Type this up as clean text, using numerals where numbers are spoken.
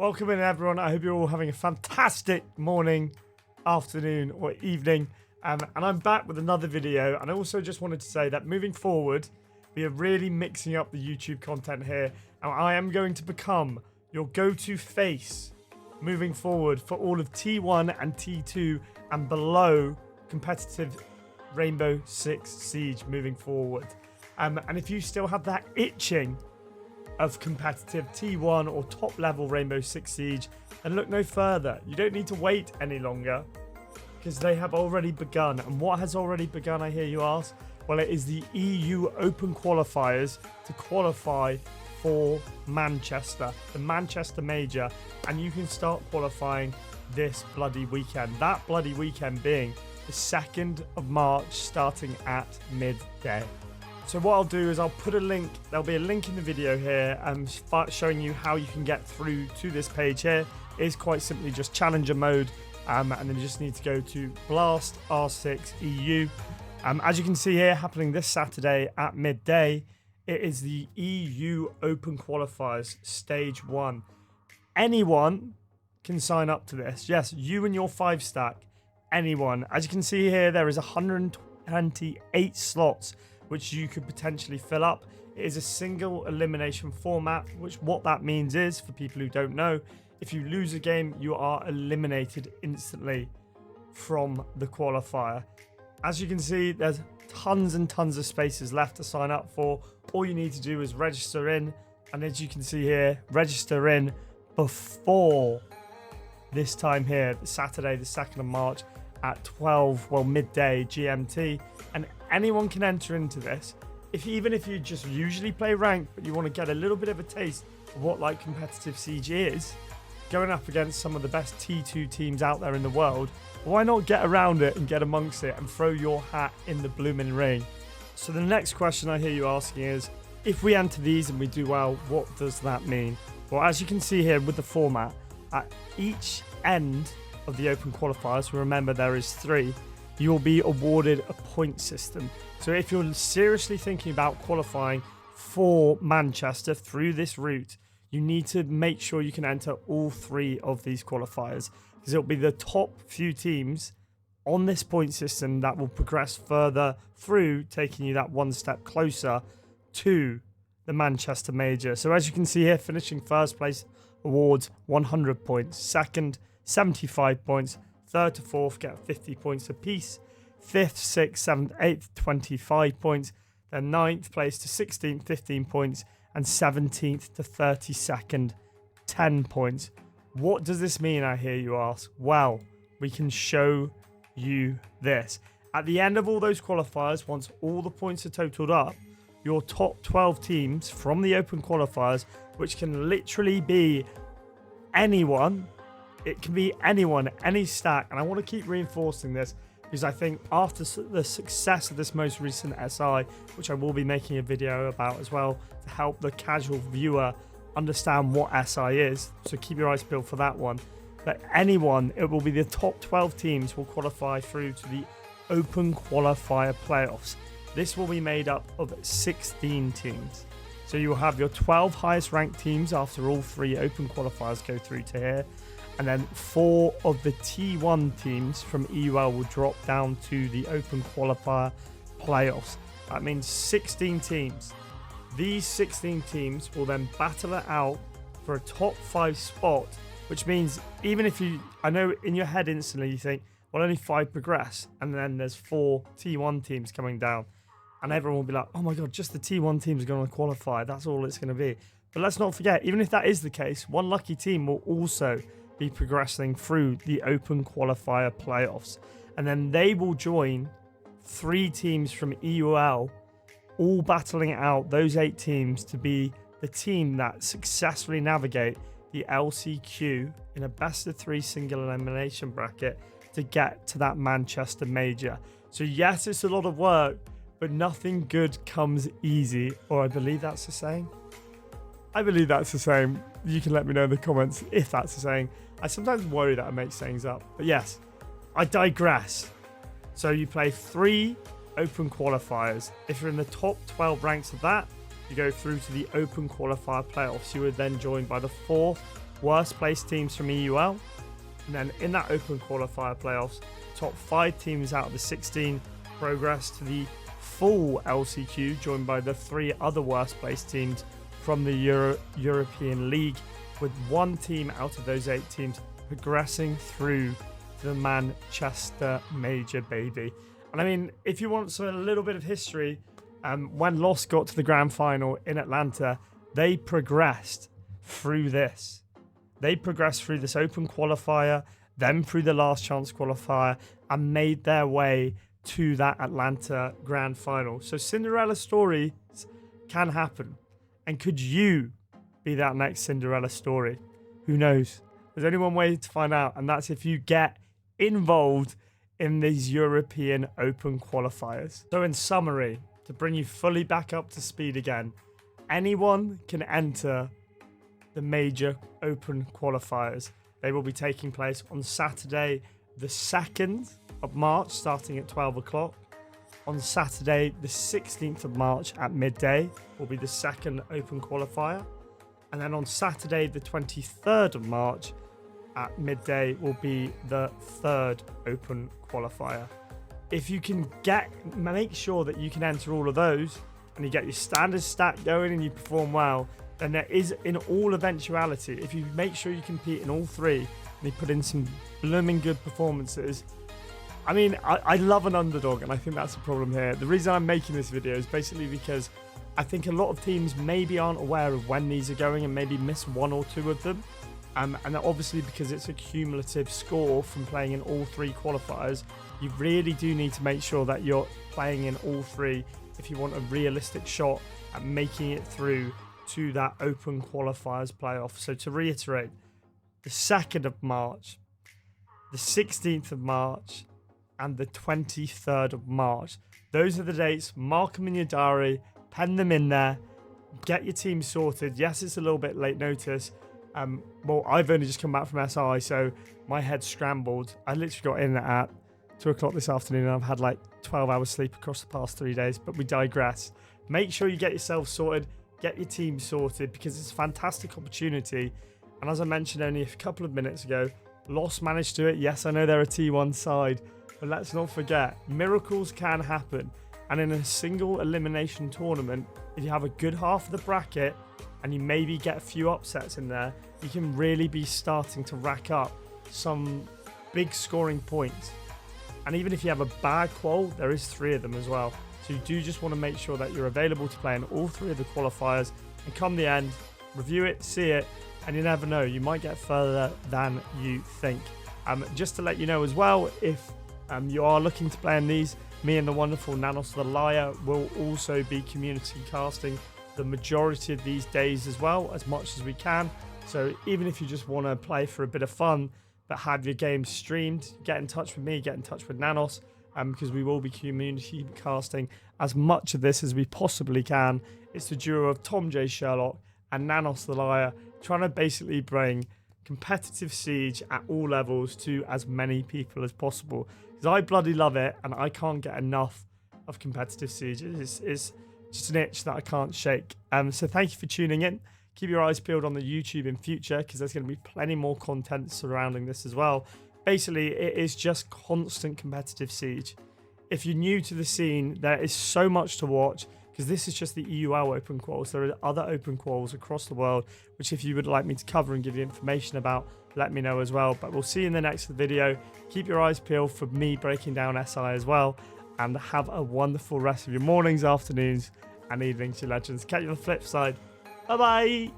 Welcome in, everyone. I hope you're all having a fantastic morning, afternoon, or evening. And I'm back with another video. And I also just wanted to say that moving forward, we are really mixing up the YouTube content here. And I am going to become your go-to face moving forward for all of T1 and T2 and below competitive Rainbow Six Siege moving forward. And if you still have that itching of competitive T1 or top level Rainbow Six Siege, then look no further. You don't need to wait any longer because they have already begun. And what has already begun, I hear you ask? Well, it is the EUL Open Qualifiers to qualify for Manchester, the Manchester Major, and you can start qualifying this bloody weekend. That bloody weekend being the 2nd of March starting at midday. So what I'll do is I'll put a link, there'll be a link in the video here showing you how you can get through to this page here. It is quite simply just challenger mode, and then you just need to go to Blast R6 EU. As you can see here, happening this Saturday at midday, it is the EUL Open Qualifiers Stage 1. Anyone can sign up to this. Yes, you and your 5-stack, anyone. As you can see here, there is 128 slots which you could potentially fill up. It is a single elimination format, which what that means is, for people who don't know, if you lose a game, you are eliminated instantly from the qualifier. As you can see, there's tons and tons of spaces left to sign up for. All you need to do is register in, and as you can see here, register in before this time here, Saturday the 2nd of March at midday GMT, and anyone can enter into this. Even if you just usually play ranked, but you want to get a little bit of a taste of what like competitive Siege is, going up against some of the best T2 teams out there in the world, why not get around it and get amongst it and throw your hat in the blooming ring? So the next question I hear you asking is, if we enter these and we do well, what does that mean? Well, as you can see here with the format, at each end of the Open Qualifiers, remember there is 3, you will be awarded a point system. So if you're seriously thinking about qualifying for Manchester through this route, you need to make sure you can enter all 3 of these qualifiers, because it'll be the top few teams on this point system that will progress further through, taking you that one step closer to the Manchester Major. So as you can see here, finishing first place awards 100 points, second 75 points, third to fourth get 50 points apiece, 5th, 6th, 7th, 8th 25 points, then 9th place to 16th 15 points, and 17th to 32nd 10 points. What does this mean, I hear you ask? Well, we can show you this. At the end of all those qualifiers, once all the points are totaled up, your top 12 teams from the Open Qualifiers, which can literally be anyone, it can be anyone, any stack, and I want to keep reinforcing this because I think after the success of this most recent SI, which I will be making a video about as well to help the casual viewer understand what SI is, so keep your eyes peeled for that one. But anyone, it will be the top 12 teams will qualify through to the Open Qualifier playoffs. This will be made up of 16 teams. So you will have your 12 highest ranked teams after all 3 Open Qualifiers go through to here. And then 4 of the T1 teams from EUL will drop down to the Open Qualifier playoffs. That means 16 teams. These 16 teams will then battle it out for a top 5 spot, which means even if I know in your head instantly you think, well, only 5 progress, and then there's 4 T1 teams coming down, and everyone will be like, oh my god, just the T1 teams are going to qualify, that's all it's going to be. But let's not forget, even if that is the case, one lucky team will also be progressing through the Open Qualifier playoffs, and then they will join 3 teams from EUL, all battling it out, those 8 teams, to be the team that successfully navigate the LCQ in a best of 3 single elimination bracket to get to that Manchester Major. So yes, it's a lot of work, but nothing good comes easy, or I believe that's the saying. I believe that's the saying. You can let me know in the comments if that's the saying. I sometimes worry that I make sayings up, but yes, I digress. So you play 3 Open Qualifiers. If you're in the top 12 ranks of that, you go through to the Open Qualifier playoffs. You are then joined by the 4th worst placed teams from EUL. And then in that Open Qualifier playoffs, top 5 teams out of the 16 progress to the full LCQ, joined by the 3 other worst placed teams from the European League, with 1 team out of those 8 teams progressing through to the Manchester Major, baby. And I mean, if you want a little bit of history, when Lost got to the grand final in Atlanta, they progressed through this. They progressed through this Open Qualifier, then through the Last Chance Qualifier, and made their way to that Atlanta grand final. So Cinderella stories can happen. And could you be that next Cinderella story? Who knows? There's only one way to find out, and that's if you get involved in these European Open Qualifiers. So in summary, to bring you fully back up to speed again, anyone can enter the major Open Qualifiers. They will be taking place on Saturday, the 2nd of March, starting at 12 o'clock. On Saturday, the 16th of March at midday will be the 2nd Open Qualifier. And then on Saturday, the 23rd of March at midday will be the 3rd Open Qualifier. If you can make sure that you can enter all of those and you get your standard stat going and you perform well, then there is, in all eventuality, if you make sure you compete in all 3 and you put in some blooming good performances. I mean, I love an underdog, and I think that's the problem here. The reason I'm making this video is basically because I think a lot of teams maybe aren't aware of when these are going and maybe miss 1 or 2 of them. And obviously, because it's a cumulative score from playing in all 3 qualifiers, you really do need to make sure that you're playing in all 3 if you want a realistic shot at making it through to that Open Qualifiers playoff. So to reiterate, the 2nd of March, the 16th of March, and the 23rd of March. Those are the dates. Mark them in your diary, pen them in there, get your team sorted. Yes, it's a little bit late notice. Well, I've only just come back from SI, so my head's scrambled. I literally got in at 2 o'clock this afternoon, and I've had like 12 hours sleep across the past 3 days, but we digress. Make sure you get yourself sorted, get your team sorted, because it's a fantastic opportunity. And as I mentioned only a couple of minutes ago, Lost managed to do it. Yes, I know they're a T1 side, but let's not forget, miracles can happen. And in a single elimination tournament, if you have a good half of the bracket and you maybe get a few upsets in there, you can really be starting to rack up some big scoring points. And even if you have a bad qual, there is 3 of them as well. So you do just want to make sure that you're available to play in all 3 of the qualifiers. And come the end, review it, see it, and you never know, you might get further than you think. Just to let you know as well, if you are looking to play in these, me and the wonderful Nanos the Liar will also be community casting the majority of these days as well, as much as we can. So even if you just want to play for a bit of fun, but have your games streamed, get in touch with me, get in touch with Nanos, because we will be community casting as much of this as we possibly can. It's the duo of tomjsherlock and Nanos the Liar, trying to basically bring competitive Siege at all levels to as many people as possible. Because I bloody love it, and I can't get enough of competitive Siege. It's just an itch that I can't shake. So thank you for tuning in. Keep your eyes peeled on the YouTube in future, because there's going to be plenty more content surrounding this as well. Basically, it is just constant competitive Siege. If you're new to the scene, there is so much to watch, because this is just the EUL Open Quals. There are other Open Quals across the world, which if you would like me to cover and give you information about, let me know as well. But we'll see you in the next video. Keep your eyes peeled for me breaking down SI as well, and have a wonderful rest of your mornings, afternoons, and evenings, you legends. Catch you on the flip side. Bye-bye.